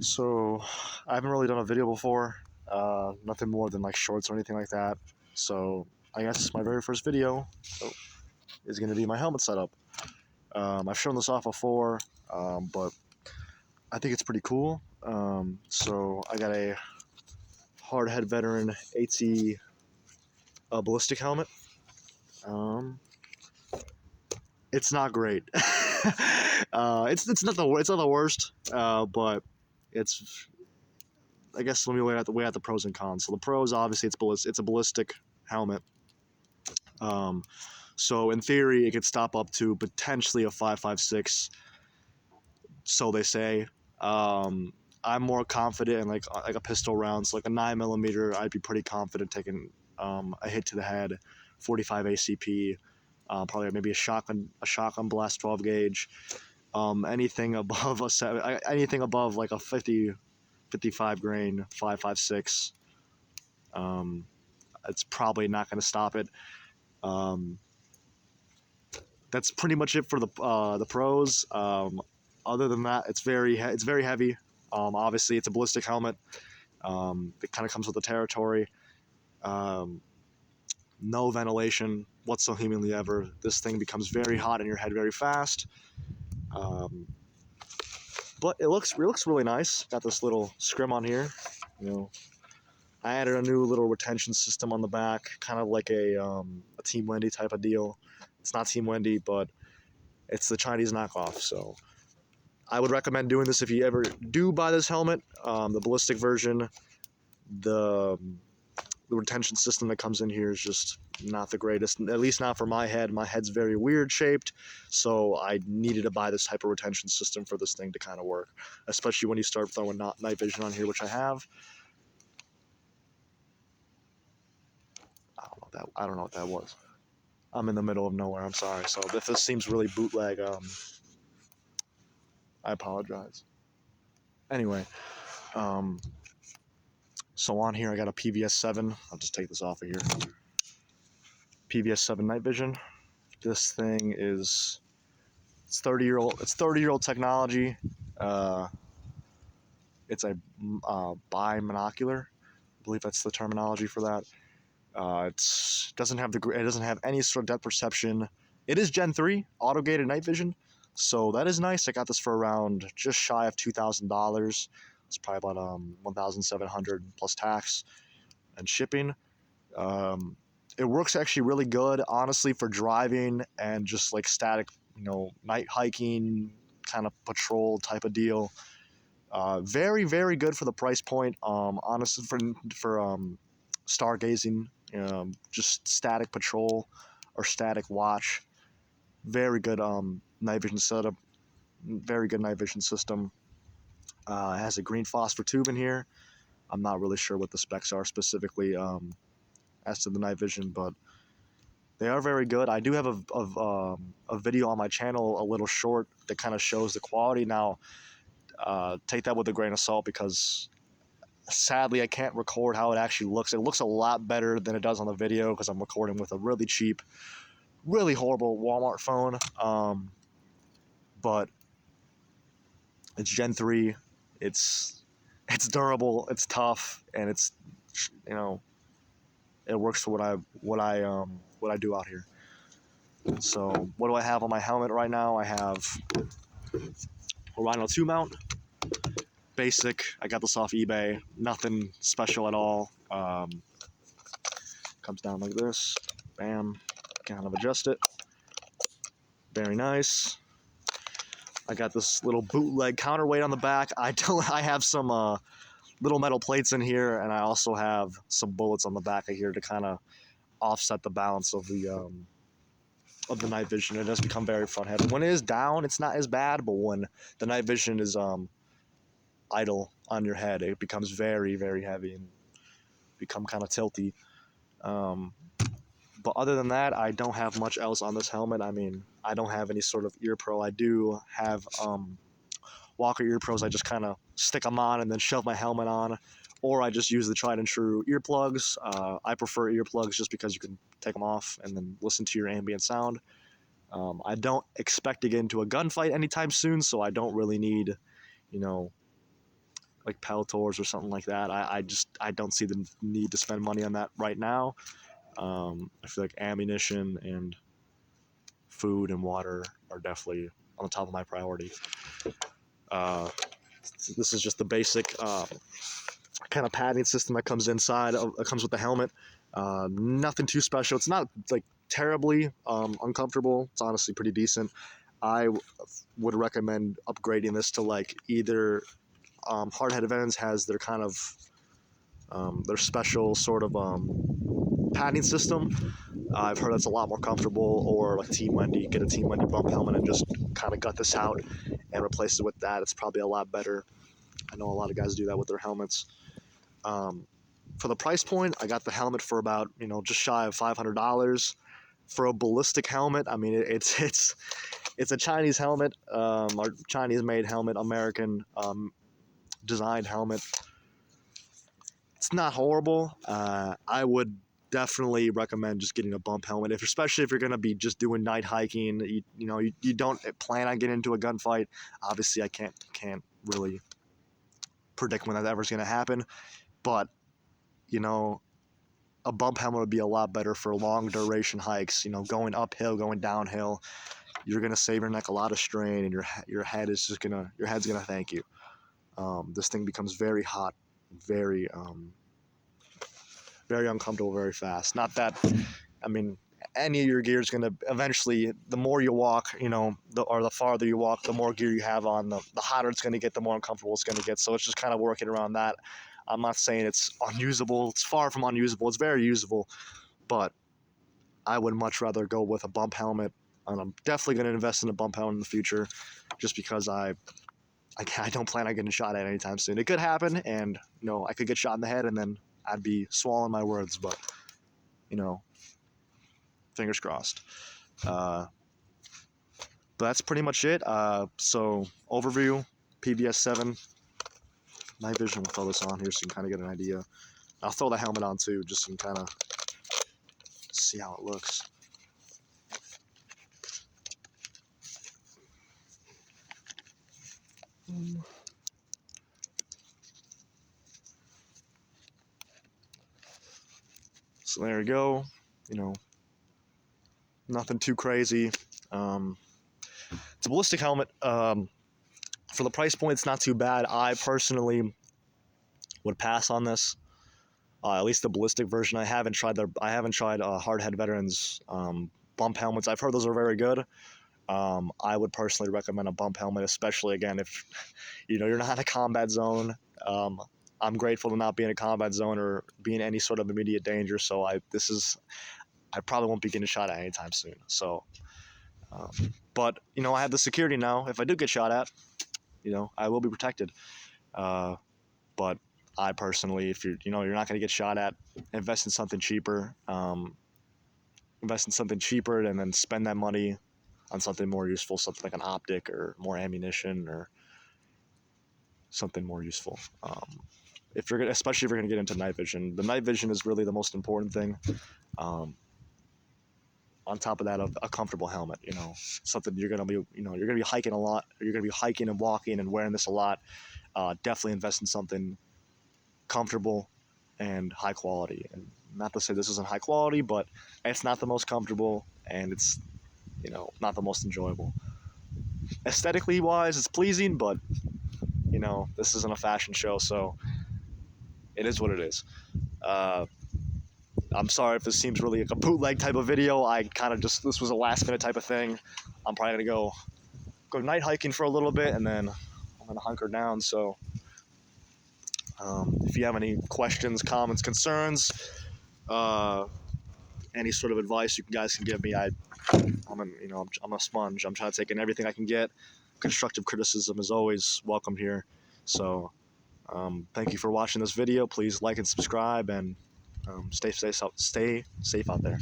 So I haven't really done a video before, nothing more than like shorts or anything like that. So I guess my very first video is going to be my helmet setup. I've shown this off before, but I think it's pretty cool. So I got a hardhead veteran ATE ballistic helmet. It's not great. It's not the worst, but it's, I guess, let me weigh out the pros and cons. So the pros, obviously, it's a ballistic helmet. So in theory, it could stop up to potentially a 5.56. So they say. I'm more confident in like a pistol round. So like a 9mm, I'd be pretty confident taking a hit to the head, 45 ACP, probably maybe a shotgun blast 12 gauge. Anything above anything above like a 55 grain 5.56. It's probably not going to stop it. That's pretty much it for the pros. Other than that, it's very heavy. Obviously, it's a ballistic helmet. It kind of comes with the territory. No ventilation whatsoever ever. This thing becomes very hot in your head very fast. But it looks really nice. Got this little scrim on here. I added a new little retention system on the back, kind of like a Team Wendy type of deal. It's not Team Wendy, but it's the Chinese knockoff. So I would recommend doing this if you ever do buy this helmet. The ballistic version, the retention system that comes in here is just not the greatest, at least not for my head. My head's very weird shaped, so I needed to buy this type of retention system for this thing to kind of work, especially when you start throwing night vision on here, which I have. I don't know what that was. I'm in the middle of nowhere. I'm sorry. So if this seems really bootleg, I apologize. Anyway, so on here I got a PVS 7. I'll just take this off of here. PVS 7 night vision. This thing is, it's 30-year-old technology. It's a bimonocular. I believe that's the terminology for that. It doesn't have any sort of depth perception. It is Gen 3 auto gated night vision, so that is nice. I got this for around just shy of $2,000. It's probably about $1,700 plus tax and shipping. It works actually really good, honestly, for driving and just like static, night hiking kind of patrol type of deal. Very good for the price point. Honestly, for stargazing, just static patrol or static watch. Very good night vision setup. Very good night vision system. It has a green phosphor tube in here. I'm not really sure what the specs are specifically as to the night vision, but they are very good. I do have a video on my channel, a little short, that kind of shows the quality. Now, take that with a grain of salt, because sadly I can't record how it actually looks. It looks a lot better than it does on the video because I'm recording with a really cheap, really horrible Walmart phone. But it's Gen 3. It's durable, it's tough, and it's, it works for what I do out here. So what do I have on my helmet right now? I have a Rhino 2 mount. Basic. I got this off eBay. Nothing special at all. Comes down like this. Bam. Kind of adjust it. Very nice. I got this little bootleg counterweight on the back. I have some little metal plates in here, and I also have some bullets on the back of here to kind of offset the balance of the night vision. It does become very front heavy. When it is down, it's not as bad, but when the night vision is idle on your head, it becomes very heavy and become kind of tilty. But other than that, I don't have much else on this helmet. I mean, I don't have any sort of ear pro. I do have Walker ear pros. I just kind of stick them on and then shove my helmet on, or I just use the tried and true earplugs. I prefer earplugs just because you can take them off and then listen to your ambient sound. I don't expect to get into a gunfight anytime soon, so I don't really need, like Peltors or something like that. I don't see the need to spend money on that right now. I feel like ammunition and food and water are definitely on the top of my priority. This is just the basic kind of padding system that comes inside. It comes with the helmet. Nothing too special. It's not like terribly uncomfortable. It's honestly pretty decent. I would recommend upgrading this to like either Hardhead Veterans has their kind of their special sort of padding system. I've heard that's a lot more comfortable, or like Team Wendy, get a Team Wendy bump helmet and just kind of gut this out and replace it with that. It's probably a lot better. I know a lot of guys do that with their helmets. For the price point, I got the helmet for about, just shy of $500 for a ballistic helmet. I mean, it's a Chinese helmet, or Chinese-made helmet, American designed helmet. It's not horrible. I would definitely recommend just getting a bump helmet, especially if you're going to be just doing night hiking. You don't plan on getting into a gunfight. Obviously, I can't really predict when that ever's going to happen, but a bump helmet would be a lot better for long duration hikes. Going uphill, going downhill, you're going to save your neck a lot of strain, and your head's gonna thank you. This thing becomes very hot, very very uncomfortable very fast. Not that, I mean, any of your gear is going to eventually, the more you walk, or the farther you walk, the more gear you have on, the hotter it's going to get, the more uncomfortable it's going to get. So it's just kind of working around that. I'm not saying it's unusable. It's far from unusable. It's very usable, but I would much rather go with a bump helmet, and I'm definitely going to invest in a bump helmet in the future, just because I don't plan on getting shot at anytime soon. It could happen, and I could get shot in the head, and then I'd be swallowing my words, but fingers crossed. But that's pretty much it. So overview, PVS 7 night vision. We'll throw this on here so you can kind of get an idea. I'll throw the helmet on too, just so you can kind of see how it looks. So there you go. Nothing too crazy. It's a ballistic helmet. For the price point, it's not too bad. I personally would pass on this. At least the ballistic version. I haven't tried Hardhead Veterans bump helmets. I've heard those are very good. I would personally recommend a bump helmet, especially again if you're not in a combat zone. I'm grateful to not be in a combat zone or be in any sort of immediate danger. So I probably won't be getting shot at anytime soon. So, but I have the security now. If I do get shot at, I will be protected. But I personally, if you're not going to get shot at, invest in something cheaper. Invest in something cheaper, and then spend that money on something more useful, something like an optic or more ammunition or something more useful. Especially if you're going to get into night vision, the night vision is really the most important thing. On top of that, a comfortable helmet, something you're going to be hiking a lot. You're going to be hiking and walking and wearing this a lot. Definitely invest in something comfortable and high quality. And not to say this isn't high quality, but it's not the most comfortable, and it's not the most enjoyable. Aesthetically wise, it's pleasing, but this isn't a fashion show, so it is what it is. I'm sorry if this seems really like a bootleg type of video. This was a last minute type of thing. I'm probably gonna go night hiking for a little bit, and then I'm gonna hunker down. So if you have any questions, comments, concerns, any sort of advice you guys can give me, I'm a sponge. I'm trying to take in everything I can get. Constructive criticism is always welcome here. So thank you for watching this video. Please like and subscribe, and stay safe out there.